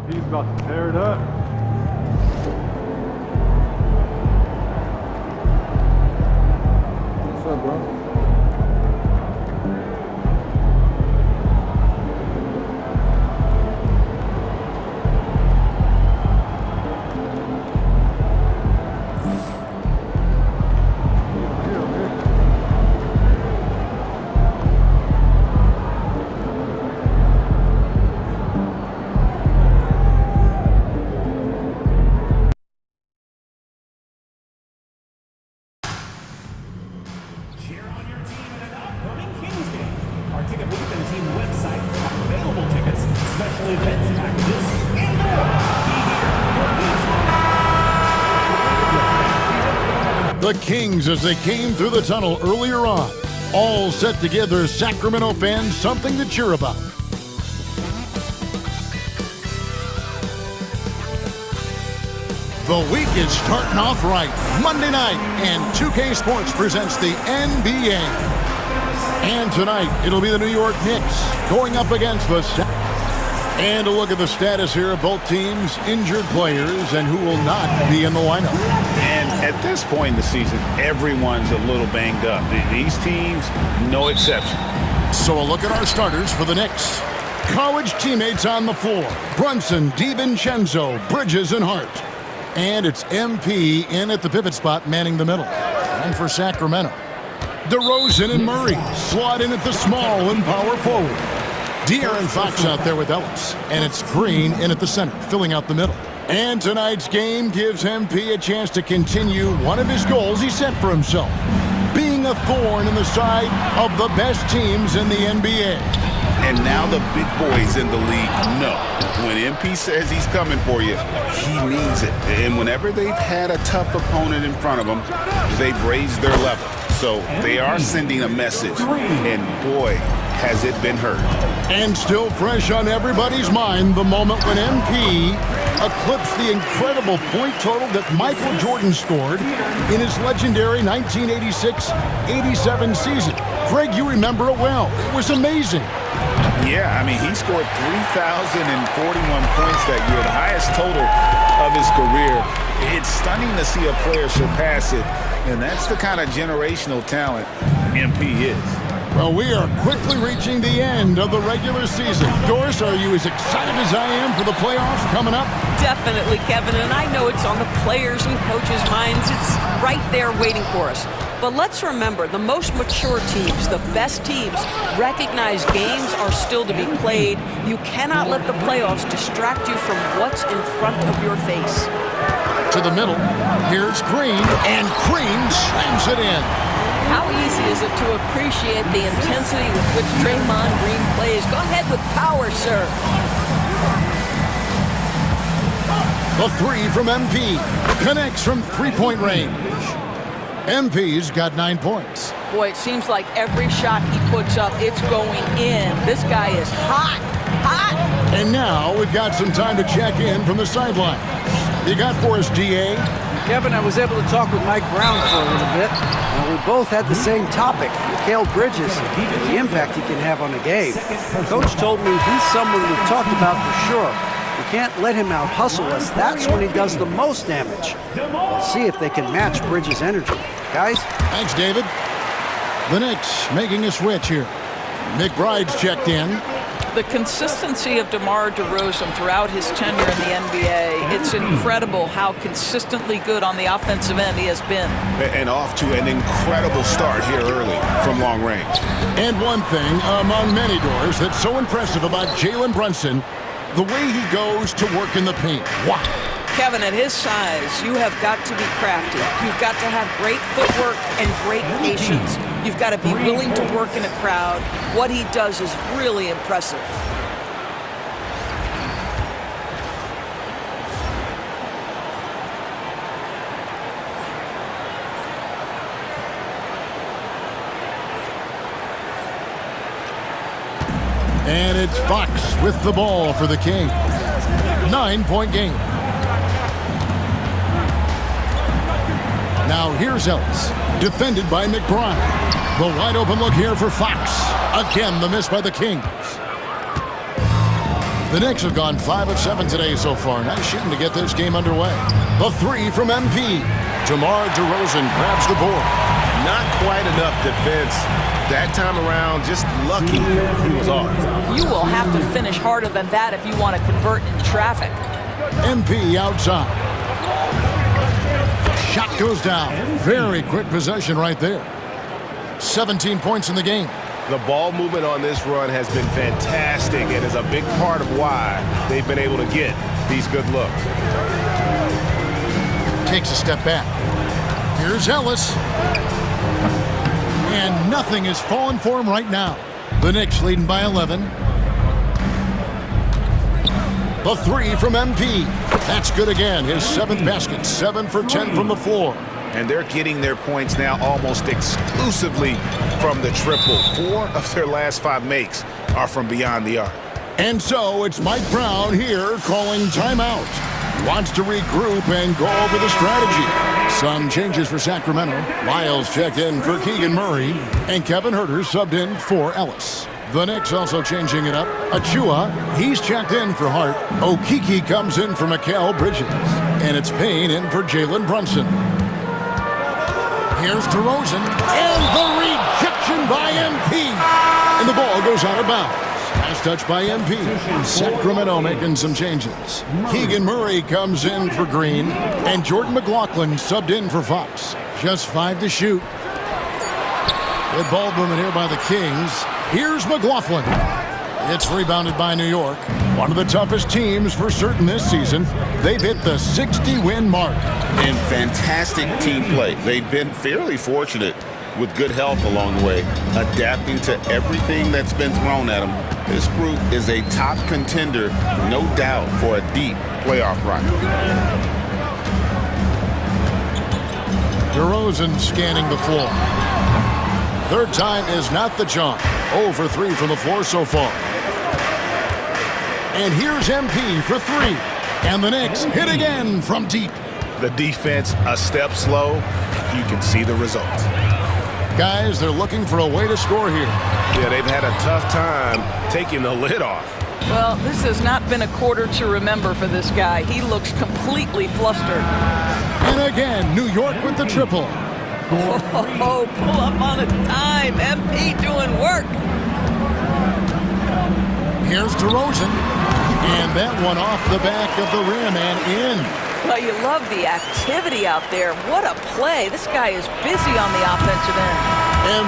He's about to tear it up. What's up, bro? The Kings as they came through the tunnel earlier on, all set to give their Sacramento fans something to cheer about. The week is starting off right. Monday night, and 2K Sports presents the NBA. And tonight, it'll be the New York Knicks going up against the And a look at the status here of both teams, injured players, and who will not be in the lineup. And at this point in the season, everyone's a little banged up. These teams, no exception. So a look at our starters for the Knicks. College teammates on the floor: Brunson, DiVincenzo, Bridges, and Hart. And it's MP in at the pivot spot, manning the middle. And for Sacramento, DeRozan and Murray slot in at the small and power forward. De'Aaron Fox out there with Ellis, and it's Green in at the center, filling out the middle. And tonight's game gives MP a chance to continue one of his goals he set for himself, being a thorn in the side of the best teams in the NBA. And now the big boys in the league know when MP says he's coming for you, he means it. And whenever they've had a tough opponent in front of them, they've raised their level. So they are sending a message, and boy, has it been heard. And still fresh on everybody's mind, the moment when MP eclipsed the incredible point total that Michael Jordan scored in his legendary 1986-87 season. Greg, you remember it well. It was amazing. Yeah, I mean, he scored 3,041 points that year, the highest total of his career. It's stunning to see a player surpass it, and that's the kind of generational talent MP is. Well, we are quickly reaching the end of the regular season. Doris, are you as excited as I am for the playoffs coming up? Definitely, Kevin, and I know it's on the players and coaches' minds. It's right there waiting for us. But let's remember, the most mature teams, the best teams, recognize games are still to be played. You cannot let the playoffs distract you from what's in front of your face. To the middle, here's Green, and Green slams it in. How easy is it to appreciate the intensity with which Draymond Green plays? Go ahead with power, sir. The three from MP connects from three-point range. MP's got 9 points. Boy, it seems like every shot he puts up, it's going in. This guy is hot, hot. And now we've got some time to check in from the sideline. You got for us, DA? Kevin, I was able to talk with Mike Brown for a little bit. We both had the same topic, Mikal Bridges, and the impact he can have on the game. Coach told me he's someone we've talked about for sure. We can't let him out-hustle us. That's when he does the most damage. We'll see if they can match Bridges' energy. Guys? Thanks, David. The Knicks making a switch here. McBride's checked in. The consistency of DeMar DeRozan throughout his tenure in the NBA, it's incredible how consistently good on the offensive end he has been. And off to an incredible start here early from long range. And one thing among many, Doors, that's so impressive about Jalen Brunson, the way he goes to work in the paint. Wow. Kevin, at his size, you have got to be crafty. You've got to have great footwork and great patience. You've got to be willing to work in a crowd. What he does is really impressive. And it's Fox with the ball for the Kings. 9-point game. Now here's Ellis, defended by McBride. The wide open look here for Fox. Again, the miss by the Kings. The Knicks have gone 5 of 7 today so far. Nice shooting to get this game underway. The three from MP. DeMar DeRozan grabs the board. Not quite enough defense. That time around, just lucky he was off. You will have to finish harder than that if you want to convert in traffic. MP outside. Shot goes down. Very quick possession right there. 17 points in the game. The ball movement on this run has been fantastic and is a big part of why they've been able to get these good looks. Takes a step back. Here's Ellis. And nothing is falling for him right now. The Knicks leading by 11. The three from MP. That's good again. His 7th basket. 7 for 10 from the floor. And they're getting their points now almost exclusively from the triple. 4 of their last 5 makes are from beyond the arc. And so it's Mike Brown here calling timeout. Wants to regroup and go over the strategy. Some changes for Sacramento. Miles checked in for Keegan Murray. And Kevin Huerter subbed in for Ellis. The Knicks also changing it up. Achua, he's checked in for Hart. Okeke comes in for Mikal Bridges. And it's Payne in for Jalen Brunson. Here's DeRozan. And the rejection by MP. And the ball goes out of bounds. Nice touch by MP. Sacramento making some changes. Keegan Murray comes in for Green. And Jordan McLaughlin subbed in for Fox. Just 5 to shoot. Good ball movement here by the Kings. Here's McLaughlin. It's rebounded by New York. One of the toughest teams for certain this season. They've hit the 60-win mark. And fantastic team play. They've been fairly fortunate with good health along the way, adapting to everything that's been thrown at them. This group is a top contender, no doubt, for a deep playoff run. DeRozan scanning the floor. Third time is not the charm. 0 for 3 from the floor so far. And here's MP for 3. And the Knicks hit again from deep. The defense a step slow. You can see the result. Guys, they're looking for a way to score here. Yeah, they've had a tough time taking the lid off. Well, this has not been a quarter to remember for this guy. He looks completely flustered. And again, New York with the triple. Oh, pull up on a dime. MP doing work. Here's DeRozan. And that one off the back of the rim and in. Well, you love the activity out there. What a play. This guy is busy on the offensive end.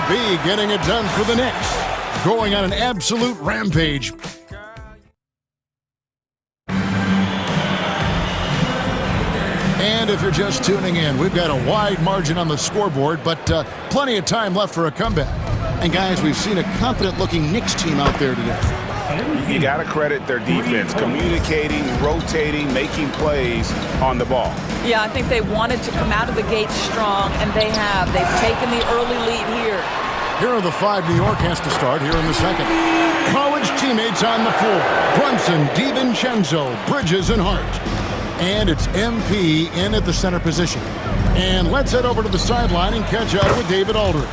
MP getting it done for the Knicks. Going on an absolute rampage. And if you're just tuning in, we've got a wide margin on the scoreboard, but plenty of time left for a comeback. And guys, we've seen a confident-looking Knicks team out there today. You got to credit their defense, communicating, rotating, making plays on the ball. Yeah, I think they wanted to come out of the gate strong, and they have. They've taken the early lead here. Here are the 5 New York has to start here in the second. College teammates on the floor. Brunson, DiVincenzo, Bridges, and Hart. And it's MP in at the center position. And let's head over to the sideline and catch up with David Aldridge.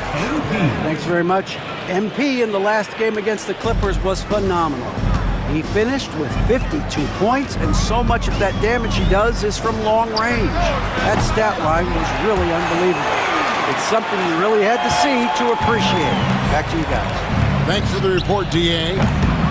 Thanks very much. MP in the last game against the Clippers was phenomenal. He finished with 52 points, and so much of that damage he does is from long range. That stat line was really unbelievable. It's something you really had to see to appreciate. Back to you guys. Thanks for the report, D.A.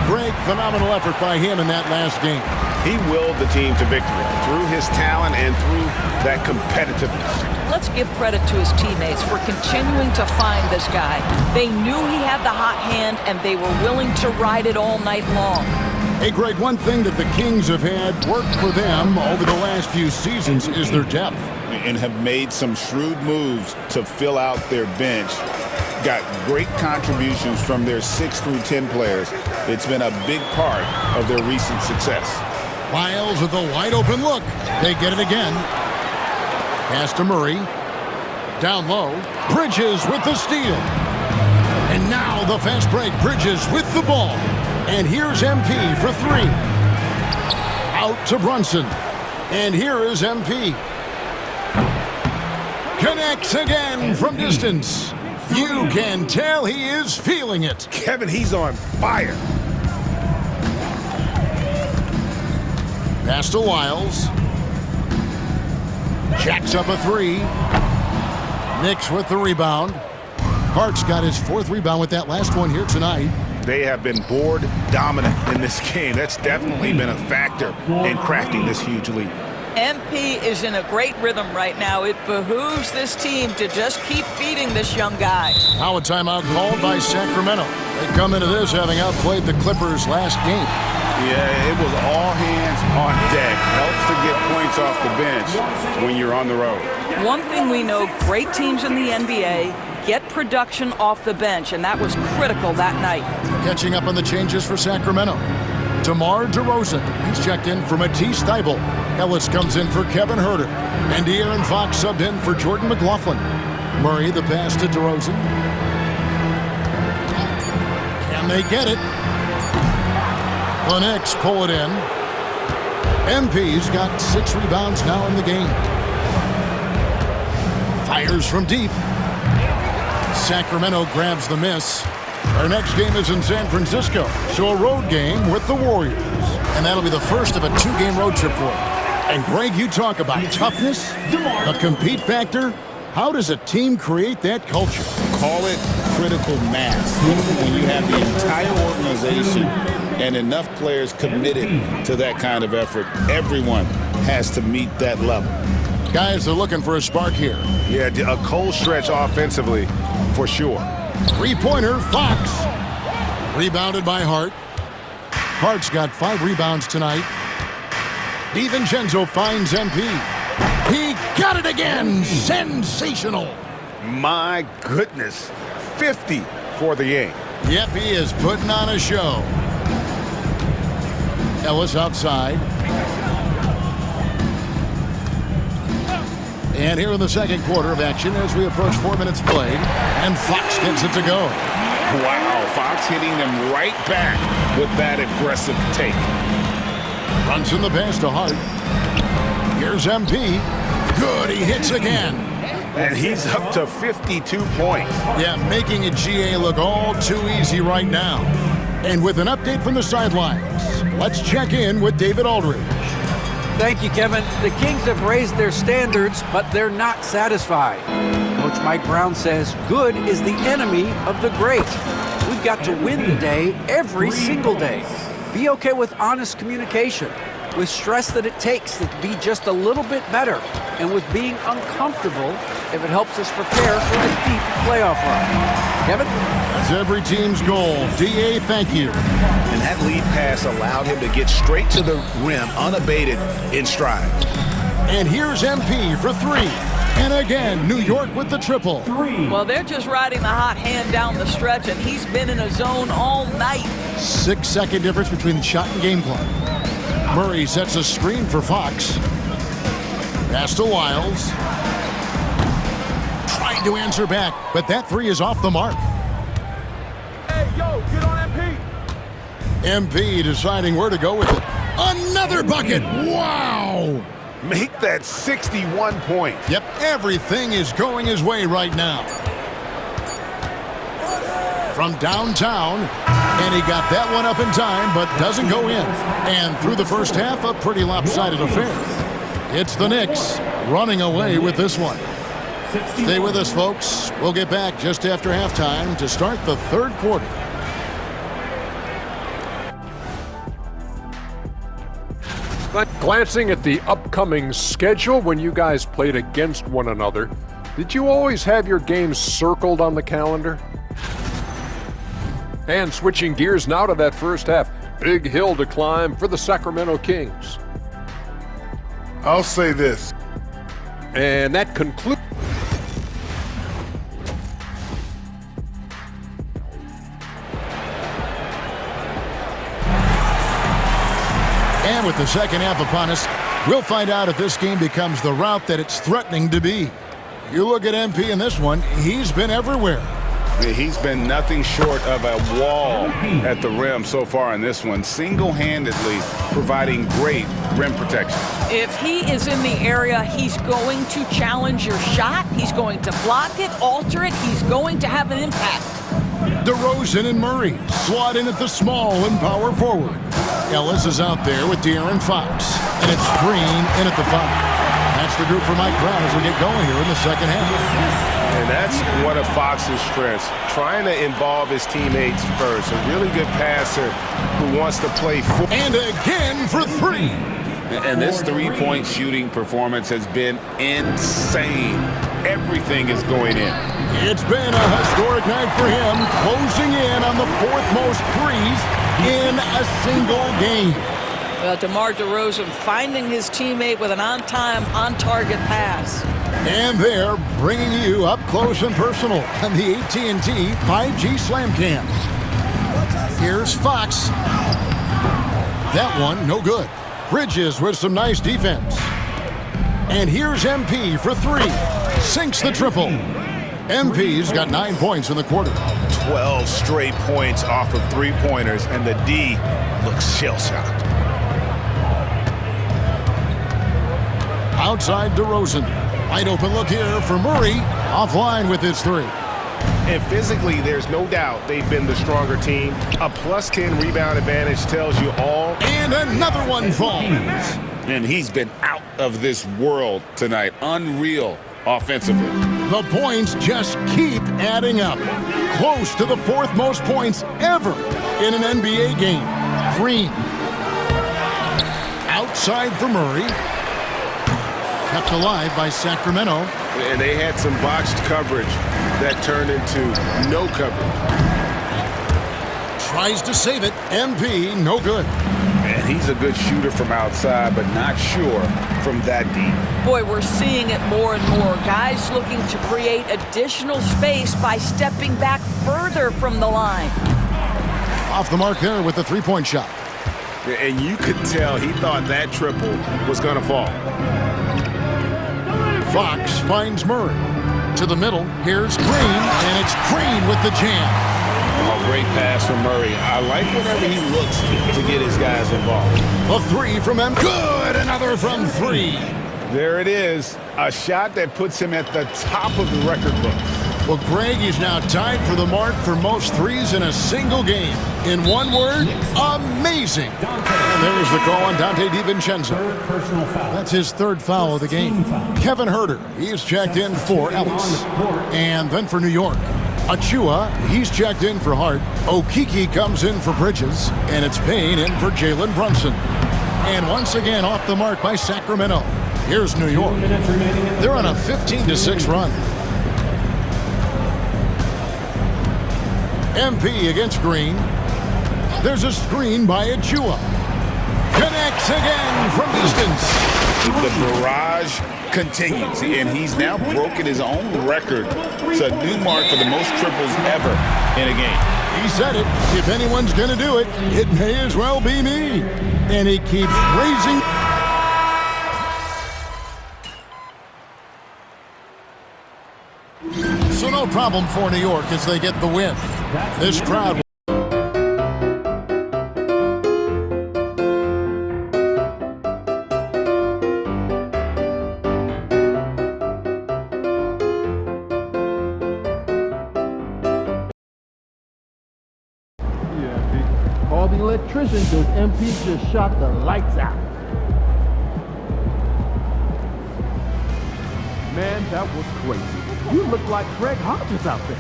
Great, phenomenal effort by him in that last game. He willed the team to victory through his talent and through that competitiveness. Let's give credit to his teammates for continuing to find this guy. They knew he had the hot hand, and they were willing to ride it all night long. Hey, Greg, one thing that the Kings have had work for them over the last few seasons is their depth. And have made some shrewd moves to fill out their bench. Got great contributions from their 6 through 10 players. It's been a big part of their recent success. Miles with a wide open look. They get it again. Pass to Murray. Down low. Bridges with the steal. And now the fast break. Bridges with the ball. And here's MP for 3. Out to Brunson. And here is MP. Connects again from distance. You can tell he is feeling it. Kevin, he's on fire. Pass to Wiles. Jacks up a three. Knicks with the rebound. Hart's got his 4th rebound with that last one here tonight. They have been board dominant in this game. That's definitely been a factor in crafting this huge lead. MP is in a great rhythm right now. It behooves this team to just keep feeding this young guy. Now a timeout called by Sacramento. They come into this having outplayed the Clippers last game. Yeah, it was all hands on deck. Helps to get points off the bench when you're on the road. One thing we know, great teams in the NBA get production off the bench, and that was critical that night. Catching up on the changes for Sacramento. DeMar DeRozan, he's checked in for Matisse Thybulle. Ellis comes in for Kevin Huerter. And De'Aaron Fox subbed in for Jordan McLaughlin. Murray the pass to DeRozan. Can they get it? The Knicks pull it in. MP's got 6 rebounds now in the game. Fires from deep. Sacramento grabs the miss. Our next game is in San Francisco, so a road game with the Warriors. And that'll be the first of a 2-game road trip for them. And Greg, you talk about toughness, the compete factor. How does a team create that culture? Call it critical mass. When you have the entire organization and enough players committed to that kind of effort, everyone has to meet that level. Guys are looking for a spark here. Yeah, a cold stretch offensively for sure. 3-pointer, Fox. Rebounded by Hart. Hart's got 5 rebounds tonight. DiVincenzo finds MP. He got it again. Sensational. My goodness. 50 for the game. Yep, he is putting on a show. Ellis outside. And here in the second quarter of action as we approach 4 minutes played. And Fox gets it to go. Wow, Fox hitting them right back with that aggressive take. Runs in the pass to Hart. Here's MP. Good, he hits again. And he's up to 52 points. Yeah, making a GA look all too easy right now. And with an update from the sidelines, let's check in with David Aldridge. Thank you, Kevin. The Kings have raised their standards, but they're not satisfied. Coach Mike Brown says good is the enemy of the great. We've got to win the day every single day. Be okay with honest communication, with stress that it takes to be just a little bit better, and with being uncomfortable if it helps us prepare for a deep playoff run. Kevin? That's every team's goal. DA, thank you. And that lead pass allowed him to get straight to the rim, unabated in stride. And here's MP for 3. And again, New York with the triple. Well, they're just riding the hot hand down the stretch, and he's been in a zone all night. 6-second difference between the shot and game clock. Murray sets a screen for Fox. Pass to Wiles. Trying to answer back, but that 3 is off the mark. Hey, yo, get on MP. MP deciding where to go with it. Another bucket! Wow! Make that 61 points. Yep, everything is going his way right now. From downtown, and he got that one up in time, but doesn't go in. And through the first half, a pretty lopsided affair. It's the Knicks running away with this one. Stay with us, folks. We'll get back just after halftime to start the third quarter. Glancing at the upcoming schedule when you guys played against one another, did you always have your games circled on the calendar? And switching gears now to that first half, big hill to climb for the Sacramento Kings. I'll say this. And that concludes. And with the second half upon us, we'll find out if this game becomes the route that it's threatening to be. You look at MP in this one, he's been everywhere. He's been nothing short of a wall at the rim so far in this one, single-handedly providing great rim protection. If he is in the area, he's going to challenge your shot. He's going to block it, alter it. He's going to have an impact. DeRozan and Murray slot in at the small and power forward. Ellis is out there with De'Aaron Fox. And it's Green in at the 5. That's the group for Mike Brown as we get going here in the second half. And that's one of Fox's strengths, trying to involve his teammates first. A really good passer who wants to play full. And again for 3. And this three-point shooting performance has been insane. Everything is going in. It's been a historic night for him, closing in on the 4th most threes in a single game. Well, DeMar DeRozan finding his teammate with an on-time, on-target pass. And they're bringing you up close and personal on the AT&T 5G Slam Cam. Here's Fox. That one, no good. Bridges with some nice defense. And here's MP for 3. Sinks the triple. MP's got 9 points in the quarter. 12 straight points off of three-pointers, and the D looks shell-shocked. Outside DeRozan. Wide open look here for Murray. Offline with his 3. And physically, there's no doubt they've been the stronger team. A +10 rebound advantage tells you all. And another one falls. And he's been out of this world tonight. Unreal offensively. The points just keep adding up. Close to the 4th most points ever in an NBA game. Green. Outside for Murray. Kept alive by Sacramento. And they had some botched coverage that turned into no coverage. Tries to save it. MP, no good. And he's a good shooter from outside, but not sure from that deep. Boy, we're seeing it more and more. Guys looking to create additional space by stepping back further from the line. Off the mark there with the 3-point shot. And you could tell he thought that triple was going to fall. Fox finds Murray. To the middle, here's Green, and it's Green with the jam. Oh, great pass from Murray. I like whenever he looks to get his guys involved. A 3 from him. Good! Another from 3. There it is. A shot that puts him at the top of the record book. Well, Greg is now tied for the mark for most threes in a single game. In one word, amazing. And there's the call on Dante DiVincenzo. That's his 3rd foul of the game. Kevin Huerter, he's checked in for Ellis. And then for New York, Achua, he's checked in for Hart. Okeke comes in for Bridges. And it's Payne in for Jalen Brunson. And once again off the mark by Sacramento. Here's New York. They're on a 15-6 run. MP against Green. There's a screen by Achua. Connects again from distance. The barrage continues, and he's now broken his own record. It's a new mark for the most triples ever in a game. He said it. If anyone's going to do it, it may as well be me. And he keeps raising. So no problem for New York as they get the win. This crowd. Call the electrician because MP just shot the lights out. Man, that was crazy. You look like Craig Hodges out there.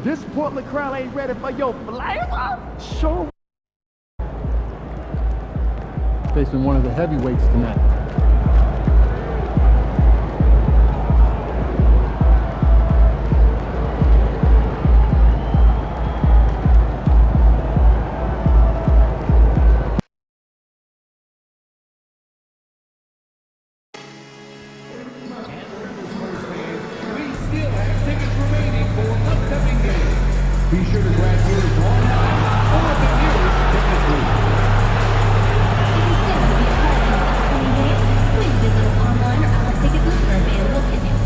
This Portland crowd ain't ready for your flavor. Sure. Facing one of the heavyweights tonight. Be sure to grab yours online or at the nearest ticket booth. Please visit us online or at the ticket booth for available tickets.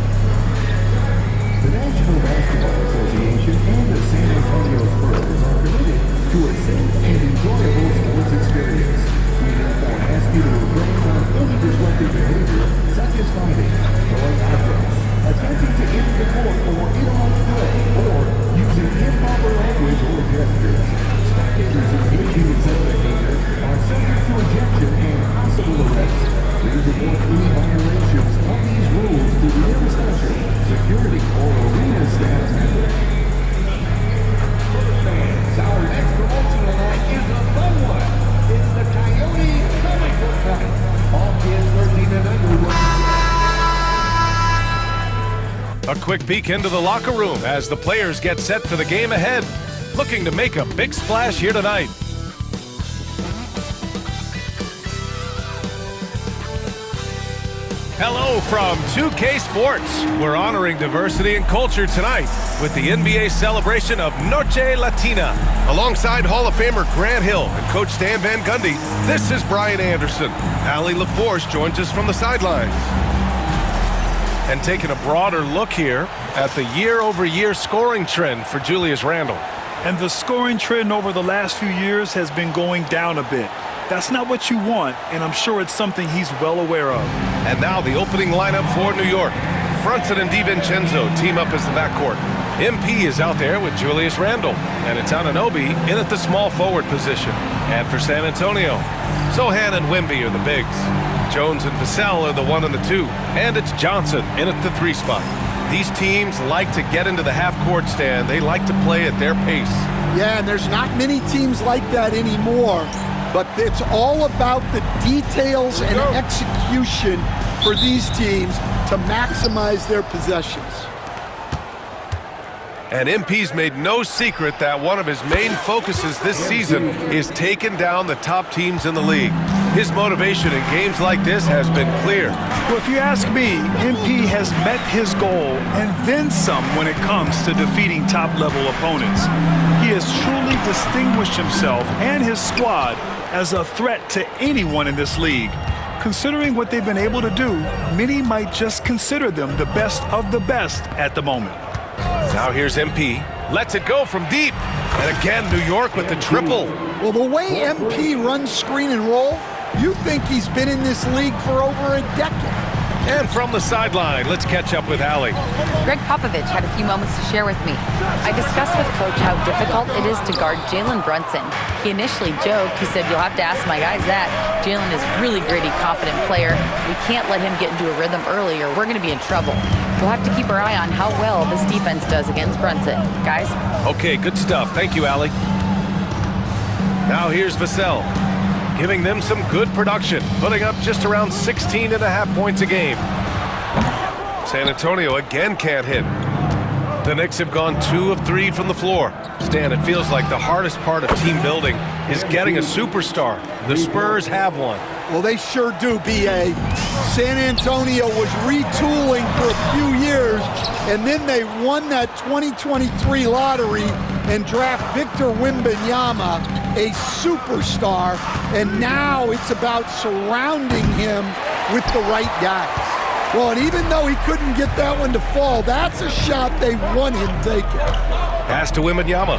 responding. Throwing out attempting to enter the court or interrupt play, or using improper language or gestures. Spectators engaging with spectators are subject to ejection and possible arrest. Please report any violations of these rules to the nearest usher, security, or arena staff member. Fans, our next promotion tonight is a fun one. It's the Coyote Comic Book Night. All kids 13 and under. A quick peek into the locker room as the players get set for the game ahead, looking to make a big splash here tonight. Hello from 2K Sports. We're honoring diversity and culture tonight with the NBA celebration of Noche Latina. Alongside Hall of Famer Grant Hill and Coach Stan Van Gundy, this is Brian Anderson. Allie LaForce joins us from the sidelines. And taking a broader look here at the year-over-year scoring trend for Julius Randle. And the scoring trend over the last few years has been going down a bit. That's not what you want, and I'm sure it's something he's well aware of. And now the opening lineup for New York. Brunson and DiVincenzo team up as the backcourt. MP is out there with Julius Randle, and it's Anunoby in at the small forward position. And for San Antonio, Sohan and Wemby are the bigs. Jones and Vassell are the 1 and the 2, and it's Johnson in at the 3 spot. These teams like to get into the half-court stand. They like to play at their pace. Yeah, and there's not many teams like that anymore, but it's all about the details and execution for these teams to maximize their possessions. And MP's made no secret that one of his main focuses this season is taking down the top teams in the league. His motivation in games like this has been clear. Well, if you ask me, MP has met his goal and then some when it comes to defeating top-level opponents. He has truly distinguished himself and his squad as a threat to anyone in this league. Considering what they've been able to do, many might just consider them the best of the best at the moment. Now here's MP. Lets it go from deep. And again, New York with the triple. Well, the way MP runs screen and roll, you think he's been in this league for over a decade. And from the sideline, let's catch up with Allie. Greg Popovich had a few moments to share with me. I discussed with Coach how difficult it is to guard Jalen Brunson. He initially joked. He said, "You'll have to ask my guys that. Jalen is a really gritty, confident player. We can't let him get into a rhythm early or we're going to be in trouble. We'll have to keep our eye on how well this defense does against Brunson. Guys?" Okay, good stuff. Thank you, Allie. Now here's Vassell, giving them some good production, putting up just around 16.5 points a game. San Antonio again can't hit. The Knicks have gone 2 of 3 from the floor. Stan, it feels like the hardest part of team building is getting a superstar. The Spurs have one. Well, they sure do, B.A. San Antonio was retooling for a few years, and then they won that 2023 lottery and draft Victor Wembanyama, a superstar, and now it's about surrounding him with the right guys. Well, and even though he couldn't get that one to fall, that's a shot they want him taking. Pass to Wembanyama.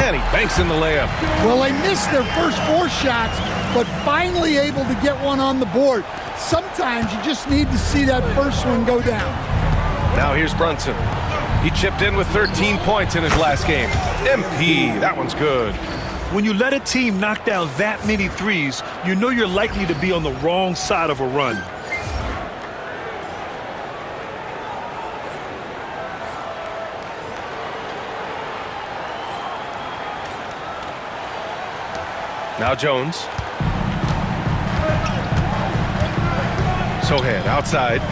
And he banks in the layup. Well, they missed their first 4 shots, but finally able to get one on the board. Sometimes you just need to see that first one go down. Now here's Brunson. He chipped in with 13 points in his last game. MP, that one's good. When you let a team knock down that many threes, you know you're likely to be on the wrong side of a run. Now Jones. Sohan outside.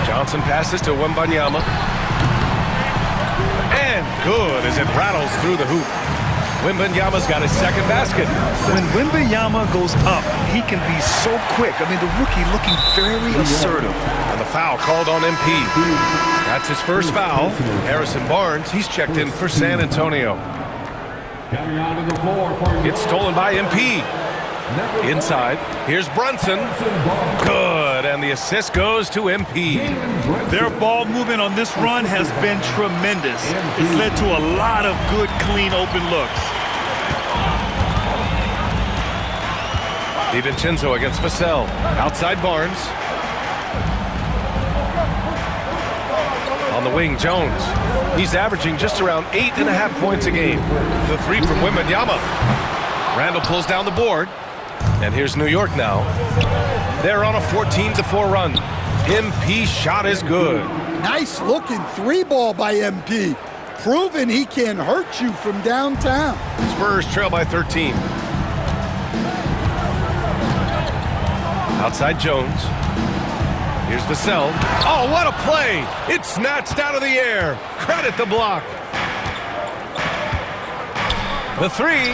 Johnson passes to Wembanyama. And good as it rattles through the hoop. Wembanyama's got his second basket. When Wembanyama goes up, he can be so quick. I mean, the rookie looking very assertive. And the foul called on MP. That's his first foul. Harrison Barnes, he's checked in for San Antonio. It's stolen by MP. Inside, here's Brunson. Good, and the assist goes to MP. Their ball movement on this run has been tremendous. It's led to a lot of good, clean, open looks. DiVincenzo against Vassell. Outside Barnes. On the wing, Jones. He's averaging just around 8.5 points a game. The three from Wembanyama. Randall pulls down the board. And here's New York now. They're on a 14-4 run. MP shot is good. Nice looking three ball by MP. Proving he can hurt you from downtown. Spurs trail by 13. Outside Jones. Here's Vassell. Oh, what a play! It's snatched out of the air. Credit the block. The three.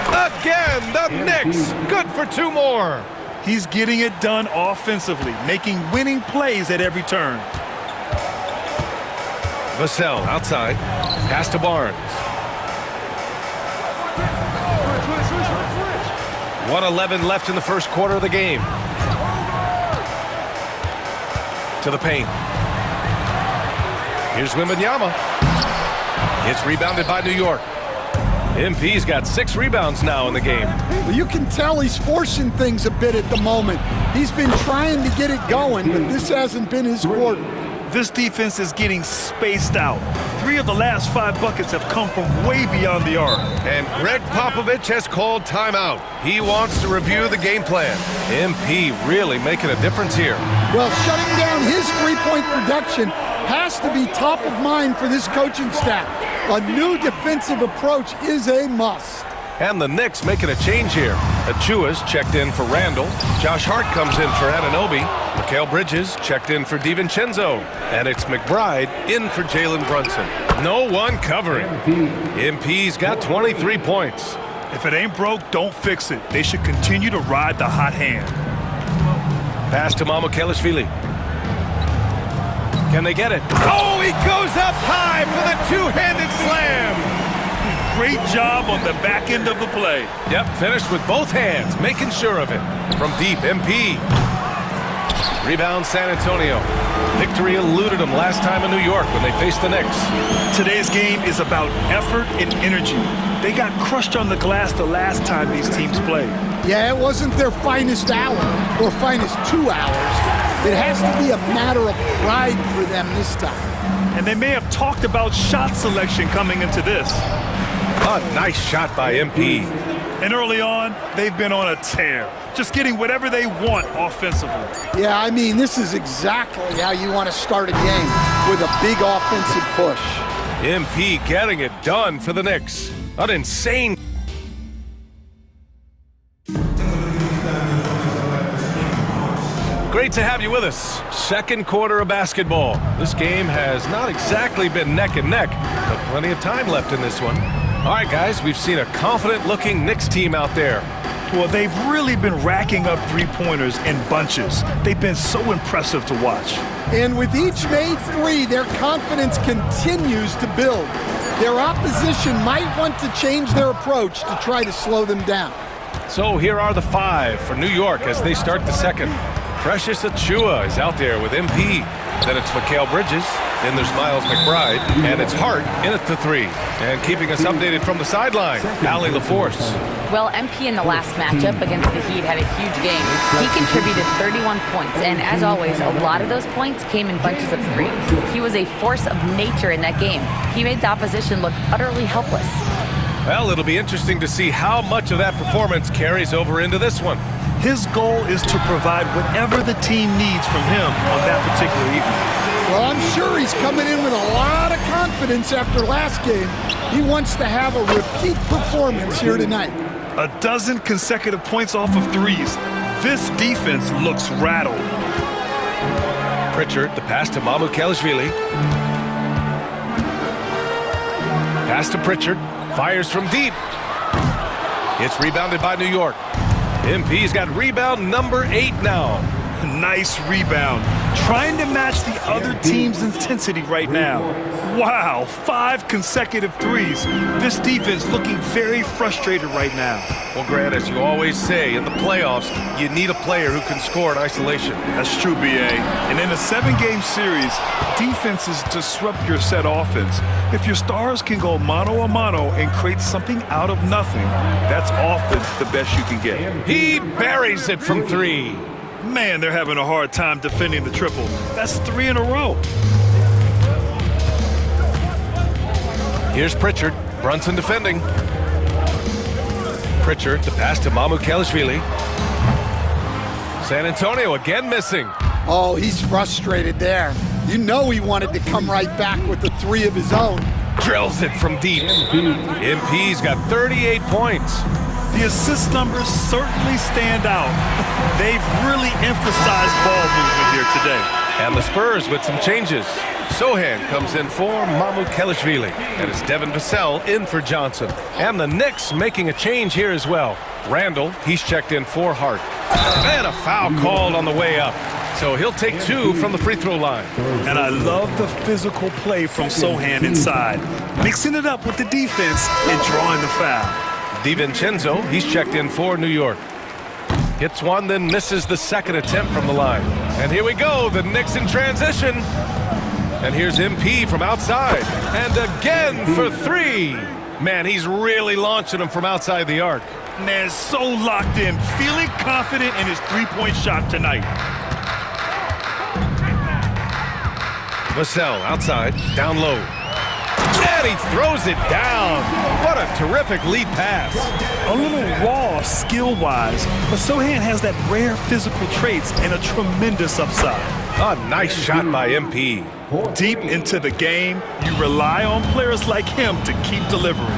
Again, the Knicks. Good for two more. He's getting it done offensively, making winning plays at every turn. Vassell outside. Pass to Barnes. 1:11 left in the first quarter of the game. To the paint. Here's Wembanyama. It's rebounded by New York. MP's got 6 rebounds now in the game. Well, you can tell he's forcing things a bit at the moment. He's been trying to get it going, but this hasn't been his quarter. This defense is getting spaced out. 3 of the last 5 buckets have come from way beyond the arc. And Greg Popovich has called timeout. He wants to review the game plan. MP really making a difference here. Well, shutting down his three-point production has to be top of mind for this coaching staff. A new defensive approach is a must. And the Knicks making a change here. Achua's checked in for Randall. Josh Hart comes in for Anunoby. Mikal Bridges checked in for DiVincenzo. And it's McBride in for Jalen Brunson. No one covering. MP's got 23 points. If it ain't broke, don't fix it. They should continue to ride the hot hand. Pass to Mamukelashvili. Can they get it? Oh, he goes up high for the two-handed slam. Great job on the back end of the play. Yep, finished with both hands, making sure of it. From deep, MP. Rebound, San Antonio. Victory eluded them last time in New York when they faced the Knicks. Today's game is about effort and energy. They got crushed on the glass the last time these teams played. Yeah, it wasn't their finest hour or finest 2 hours. It has to be a matter of pride for them this time. And they may have talked about shot selection coming into this. A nice shot by MP. And early on, they've been on a tear. Just getting whatever they want offensively. Yeah, I mean, this is exactly how you want to start a game, with a big offensive push. MP getting it done for the Knicks. An insane. Great to have you with us. Second quarter of basketball. This game has not exactly been neck and neck, but plenty of time left in this one. All right, guys, we've seen a confident-looking Knicks team out there. Well, they've really been racking up three-pointers in bunches. They've been so impressive to watch. And with each made three, their confidence continues to build. Their opposition might want to change their approach to try to slow them down. So here are the 5 for New York as they start the second. Precious Achiuwa is out there with MP. Then it's Mikal Bridges. Then there's Miles McBride. And it's Hart in at the 3. And keeping us updated from the sideline, Allie LaForce. Well, MP in the last matchup against the Heat had a huge game. He contributed 31 points, and as always, a lot of those points came in bunches of 3. He was a force of nature in that game. He made the opposition look utterly helpless. Well, it'll be interesting to see how much of that performance carries over into this one. His goal is to provide whatever the team needs from him on that particular evening. Well, I'm sure he's coming in with a lot of confidence after last game. He wants to have a repeat performance here tonight. A dozen consecutive points off of threes. This defense looks rattled. Pritchard, the pass to Mamukelashvili. Pass to Pritchard. Fires from deep. It's rebounded by New York. MP's got rebound number 8 now. Nice rebound. trying to match the other team's intensity right now. Wow, 5 consecutive threes. This defense looking very frustrated right now. Well, Grant, as you always say, in the playoffs, you need a player who can score in isolation. That's true, B.A. And in a 7-game series, defenses disrupt your set offense. If your stars can go mano-a-mano and create something out of nothing, that's often the best you can get. He buries it from 3. Man, they're having a hard time defending the triple. That's 3 in a row. Here's Pritchard. Brunson defending. Pritchard, the pass to Mamukelashvili. San Antonio again missing. Oh, he's frustrated there. You know he wanted to come right back with the 3 of his own. Drills it from deep. MP's got 38 points. The assist numbers certainly stand out. They've really emphasized ball movement here today. And the Spurs with some changes. Sohan comes in for Mamukelashvili. And it's Devin Vassell in for Johnson. And the Knicks making a change here as well. Randall, he's checked in for Hart. And a foul called on the way up. So he'll take 2 from the free throw line. And I love the physical play from Sohan inside. Mixing it up with the defense and drawing the foul. DiVincenzo, he's checked in for New York. Hits one, then misses the second attempt from the line. And here we go, the Knicks in transition. And here's MP from outside. And again for 3. Man, he's really launching them from outside the arc. Man, so locked in, feeling confident in his 3-point shot tonight. Vassell outside, down low. And he throws it down. What a terrific lead pass. A little raw skill-wise, but Sohan has that rare physical traits and a tremendous upside. A nice shot by MP. Deep into the game, you rely on players like him to keep delivering.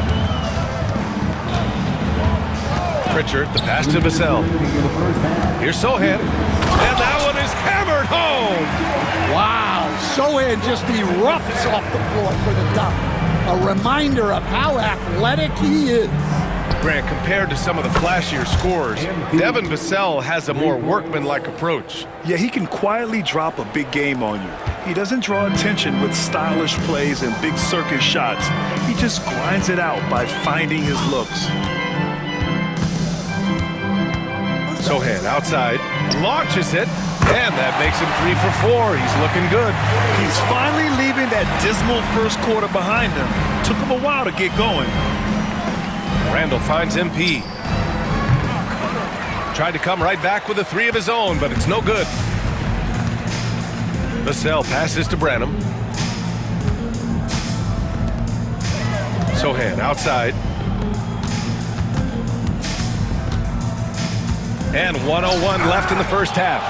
Pritchard, the pass to Vassell. Here's Sohan. And that one is hammered home. Wow, Sohan just erupts off the floor for the dunk. A reminder of how athletic he is. Grant, compared to some of the flashier scorers, Devin Vassell has a more workmanlike approach. Yeah, he can quietly drop a big game on you. He doesn't draw attention with stylish plays and big circus shots. He just grinds it out by finding his looks. Sohan outside, launches it, and that makes him 3 for 4. He's looking good. He's finally leaving that dismal first quarter behind him. Took him a while to get going. Randall finds MP. Tried to come right back with a 3 of his own, but it's no good. Vassell passes to Branham. Sohan outside. And 1:01 left in the first half.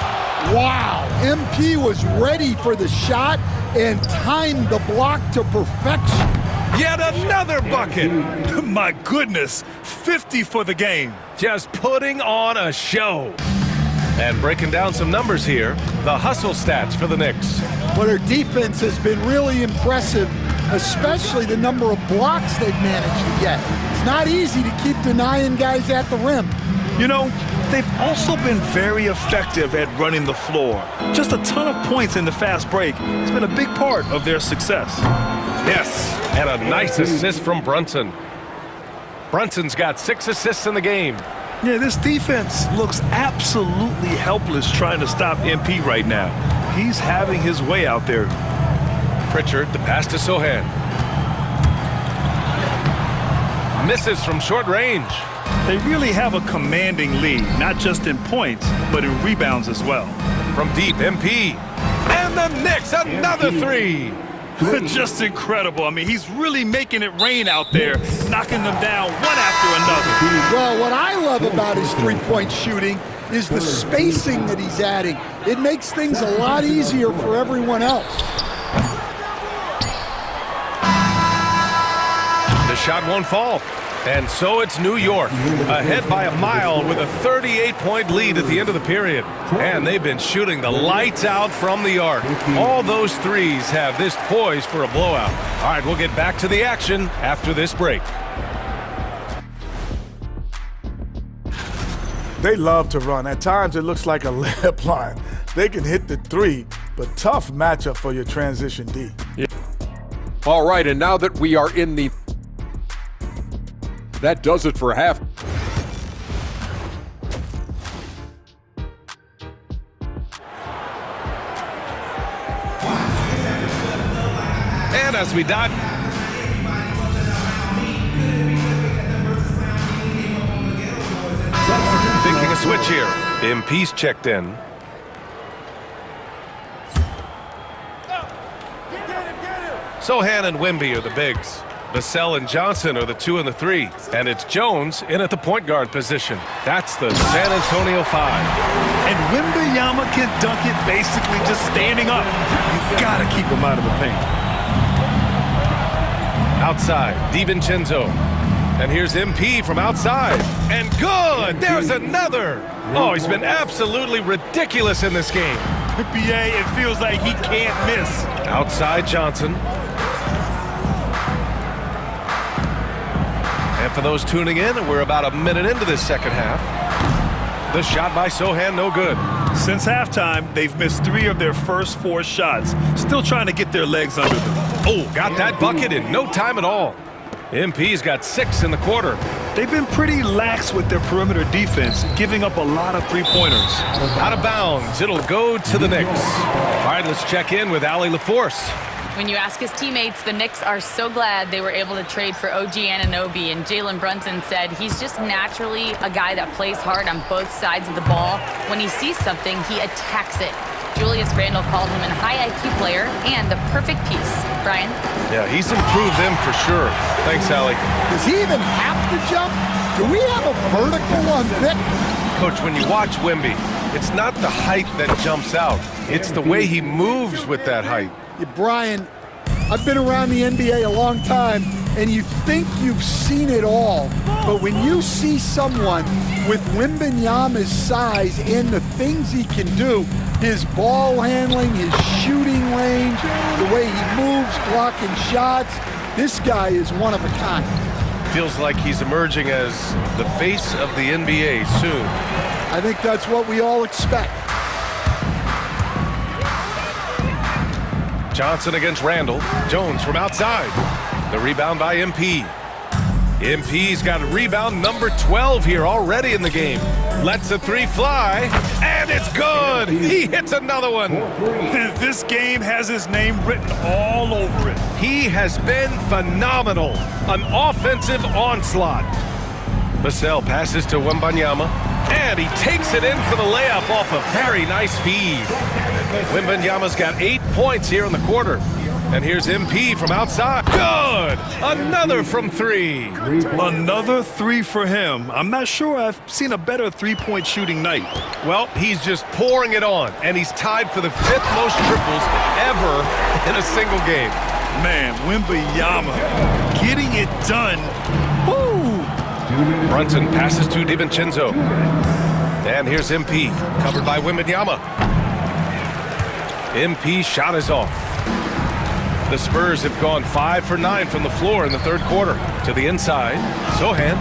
Wow, MP was ready for the shot and timed the block to perfection. Yet another bucket. My goodness, 50 for the game. Just putting on a show. And breaking down some numbers here, the hustle stats for the Knicks. But their defense has been really impressive, especially the number of blocks they've managed to get. It's not easy to keep denying guys at the rim. You know, they've also been very effective at running the floor. Just a ton of points in the fast break. It's been a big part of their success. Yes, and a nice assist from Brunson. Brunson's got 6 assists in the game. Yeah, this defense looks absolutely helpless trying to stop MP right now. He's having his way out there. Pritchard, the pass to Sohan. Misses from short range. They really have a commanding lead, not just in points, but in rebounds as well. From deep, MP. And the Knicks, another 3. Just incredible. I mean, he's really making it rain out there, knocking them down one after another. Well, what I love about his three-point shooting is the spacing that he's adding. It makes things a lot easier for everyone else. The shot won't fall. And so it's New York, ahead by a mile with a 38-point lead at the end of the period. And they've been shooting the lights out from the arc. All those threes have this poised for a blowout. All right, we'll get back to the action after this break. They love to run. At times, it looks like a layup line. They can hit the 3, but tough matchup for your transition D. Yeah. All right, and now that we are in the... That does it for half. And as we dive... Making a switch here. MP's checked in. Sohan and Wimby are the bigs. Vassell and Johnson are the 2 and the 3. And it's Jones in at the point guard position. That's the San Antonio 5. And Wembanyama can dunk it basically just standing up. You've got to keep him out of the paint. Outside, DiVincenzo. And here's MP from outside. And good! There's another! Oh, he's been absolutely ridiculous in this game. BA, it feels like he can't miss. Outside Johnson. And for those tuning in, we're about a minute into this second half. The shot by Sohan, no good. Since halftime, they've missed 3 of their first 4 shots. Still trying to get their legs under them. Oh, got that bucket in no time at all. MP's got 6 in the quarter. They've been pretty lax with their perimeter defense, giving up a lot of three-pointers. Out of bounds, it'll go to the Knicks. All right, let's check in with Allie LaForce. When you ask his teammates, the Knicks are so glad they were able to trade for OG Anunoby, and Jalen Brunson said he's just naturally a guy that plays hard on both sides of the ball. When he sees something, he attacks it. Julius Randle called him a high IQ player and the perfect piece. Brian? Yeah, he's improved them for sure. Thanks, Allie. Does he even have to jump? Do we have a vertical on Vic? Coach, when you watch Wimby, it's not the height that jumps out. It's the way he moves with that height. Yeah, Brian, I've been around the NBA a long time, and you think you've seen it all. But when you see someone with Wembanyama's size and the things he can do, his ball handling, his shooting range, the way he moves, blocking shots, this guy is one of a kind. Feels like he's emerging as the face of the NBA soon. I think that's what we all expect. Johnson against Randle. Jones from outside. The rebound by MP. MP's got rebound number 12 here already in the game. Lets a 3 fly, and it's good! He hits another one. This game has his name written all over it. He has been phenomenal. An offensive onslaught. Vassell passes to Wembanyama, and he takes it in for the layup off a very nice feed. Wembanyama's got 8 points here in the quarter. And here's MP from outside. Good! Another from 3. Another 3 for him. I'm not sure I've seen a better three-point shooting night. Well, he's just pouring it on, and he's tied for the 5th most triples ever in a single game. Man, Wembanyama getting it done. Woo! Brunson passes to DiVincenzo. And here's MP, covered by Wembanyama. MP's shot is off. The Spurs have gone 5 for 9 from the floor in the third quarter. To the inside, Sohan.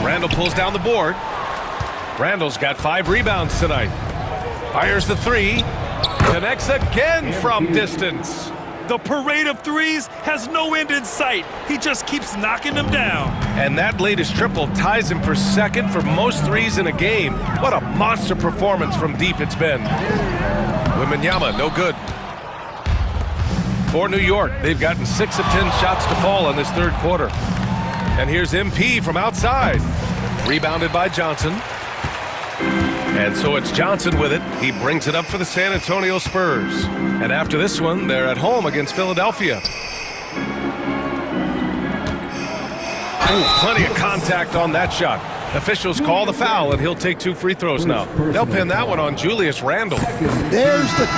Randle pulls down the board. Randle's got 5 rebounds tonight. Fires the 3. Connects again from distance. The parade of threes has no end in sight. He just keeps knocking them down. And that latest triple ties him for second for most threes in a game. What a monster performance from deep it's been. Wembanyama, no good. For New York, they've gotten 6 of 10 shots to fall in this third quarter. And here's MP from outside. Rebounded by Johnson. And so it's Johnson with it. He brings it up for the San Antonio Spurs. And after this one, they're at home against Philadelphia. Ooh, plenty of contact on that shot. Officials call the foul, and he'll take 2 free throws now. They'll pin that one on Julius Randle. There's the...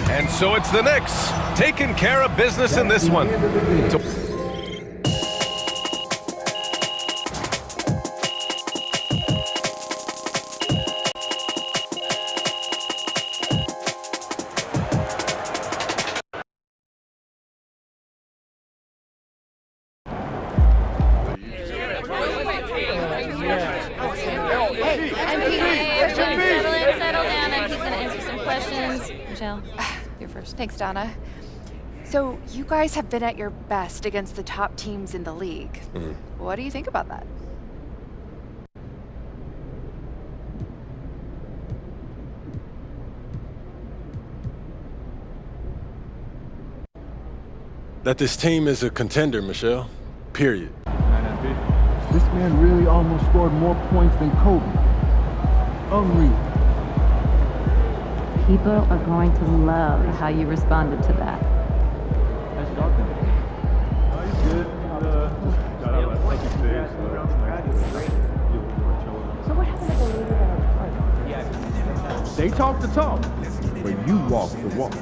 And so it's the Knicks taking care of business in this one. Michelle. You're first. Thanks, Donna. So you guys have been at your best against the top teams in the league. What do you think about that? That this team is a contender, Michelle. Period. This man really almost scored more points than Kobe. Unreal. People are going to love how you responded to that. Nice job, then. He's good. Got out of my second phase. So what happened to the leader that They talk the talk, but you walk the walk.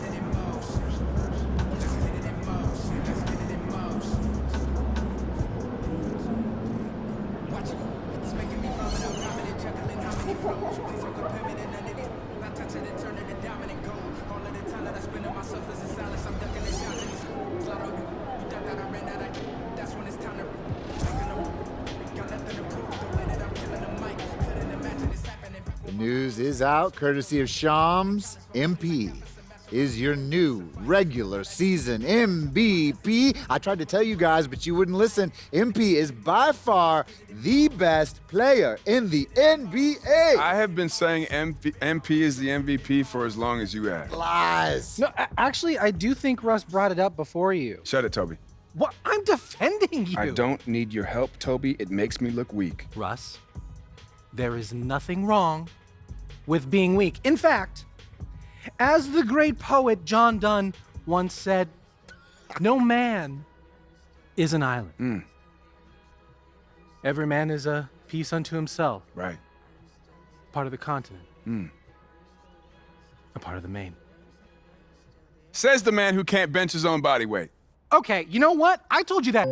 The news is out, courtesy of Shams. MP is your new regular season MVP. I tried to tell you guys, but you wouldn't listen. MP is by far the best player in the NBA. I have been saying MP is the MVP for as long as you have. Lies. No, actually, I do think Russ brought it up before you. Shut it, Toby. What? I'm defending you. I don't need your help, Toby. It makes me look weak. Russ, there is nothing wrong with being weak. In fact, as the great poet John Donne once said, no man is an island. Every man is a piece unto himself. Right. Part of the continent. A part of the main. Says the man who can't bench his own body weight. Okay, you know what? I told you that.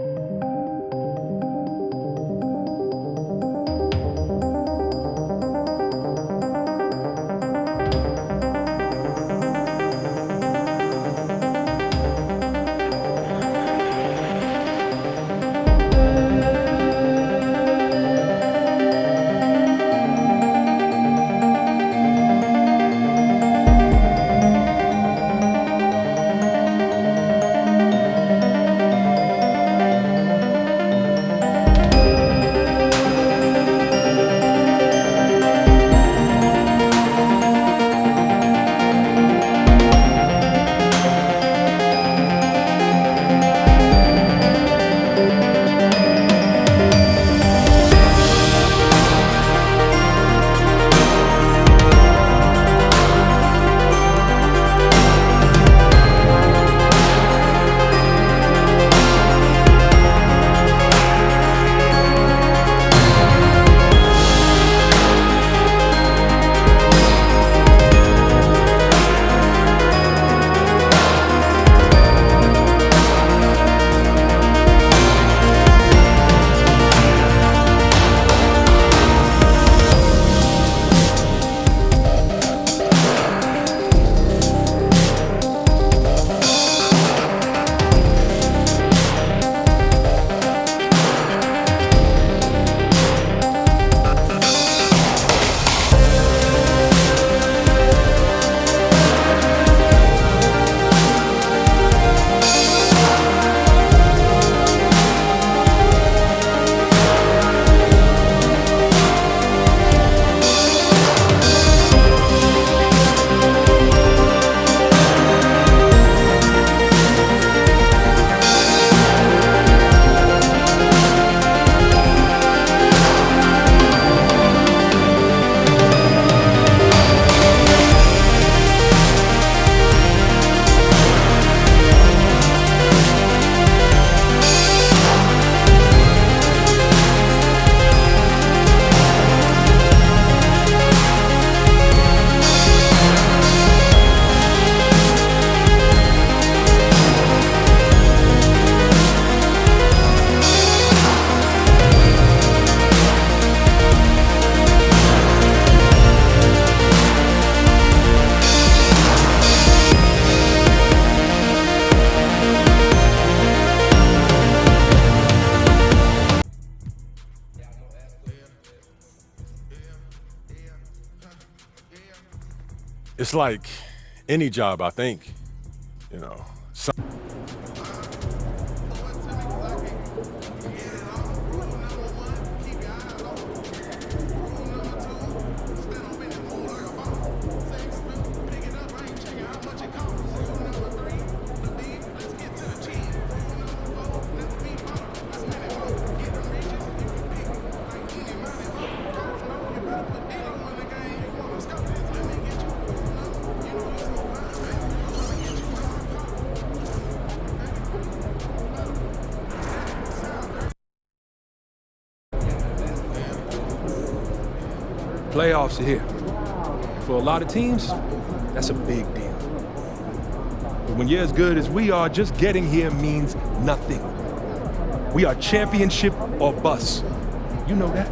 It's like any job, I think. You know, Playoffs are here. For a lot of teams, that's a big deal. But when you're as good as we are, just getting here means nothing. We are championship or bust. You know that.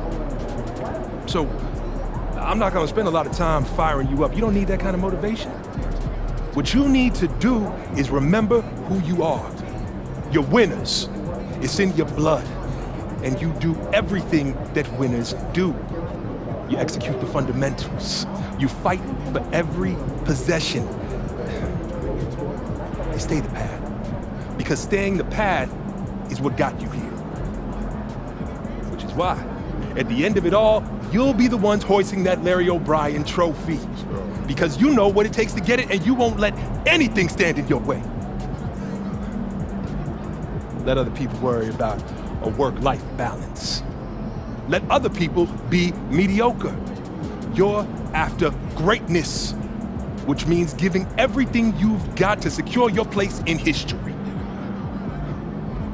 So, I'm not gonna spend a lot of time firing you up. You don't need that kind of motivation. What you need to do is remember who you are. You're winners. It's in your blood. And you do everything that winners do. You execute the fundamentals. You fight for every possession. You stay the pad. Because staying the pad is what got you here. Which is why, at the end of it all, you'll be the ones hoisting that Larry O'Brien trophy. Because you know what it takes to get it, and you won't let anything stand in your way. Let other people worry about a work-life balance. Let other people be mediocre. You're after greatness, which means giving everything you've got to secure your place in history.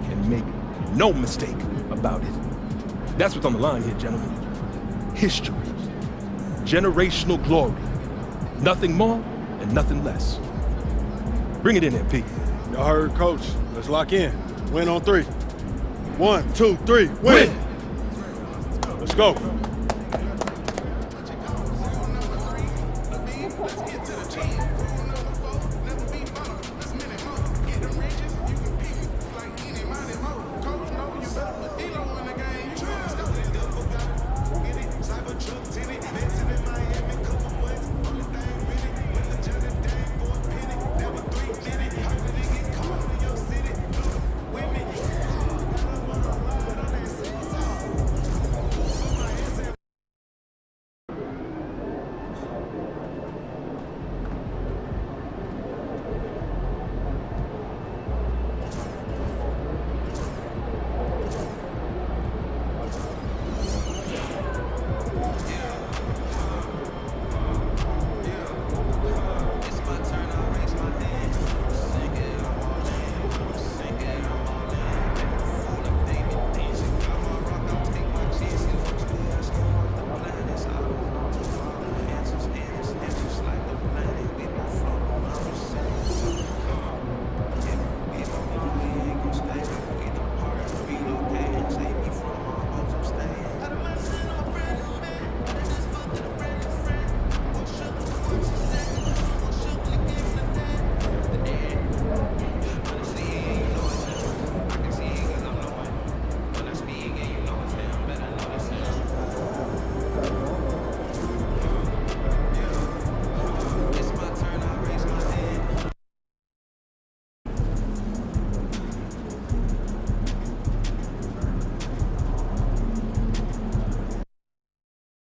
And make no mistake about it. That's what's on the line here, gentlemen. History. Generational glory. Nothing more and nothing less. Bring it in, MP. y'all heard, Coach. Let's lock in. Win on 3. 1, 2, 3, win! Let's go.